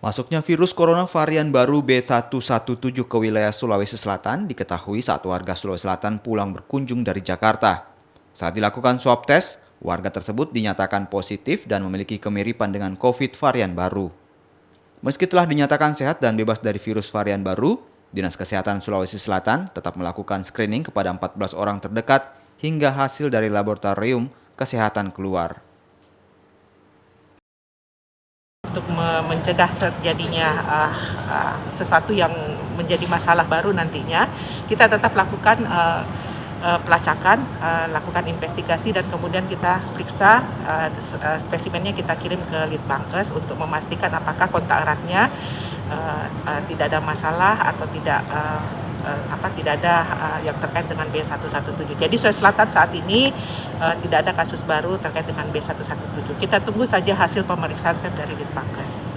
Masuknya virus corona varian baru B117 ke wilayah Sulawesi Selatan diketahui saat warga Sulawesi Selatan pulang berkunjung dari Jakarta. Saat dilakukan swab tes, warga tersebut dinyatakan positif dan memiliki kemiripan dengan COVID varian baru. Meski telah dinyatakan sehat dan bebas dari virus varian baru, Dinas Kesehatan Sulawesi Selatan tetap melakukan screening kepada 14 orang terdekat hingga hasil dari laboratorium kesehatan keluar. Untuk mencegah terjadinya sesuatu yang menjadi masalah baru nantinya, kita tetap lakukan pelacakan, lakukan investigasi dan kemudian kita periksa spesimennya, kita kirim ke Litbangkes untuk memastikan apakah kontak eratnya tidak ada masalah atau tidak ada yang terkait dengan B117. Jadi Sulawesi Selatan saat ini tidak ada kasus baru terkait dengan B117. Kita tunggu saja hasil pemeriksaan swab dari Litbangkes.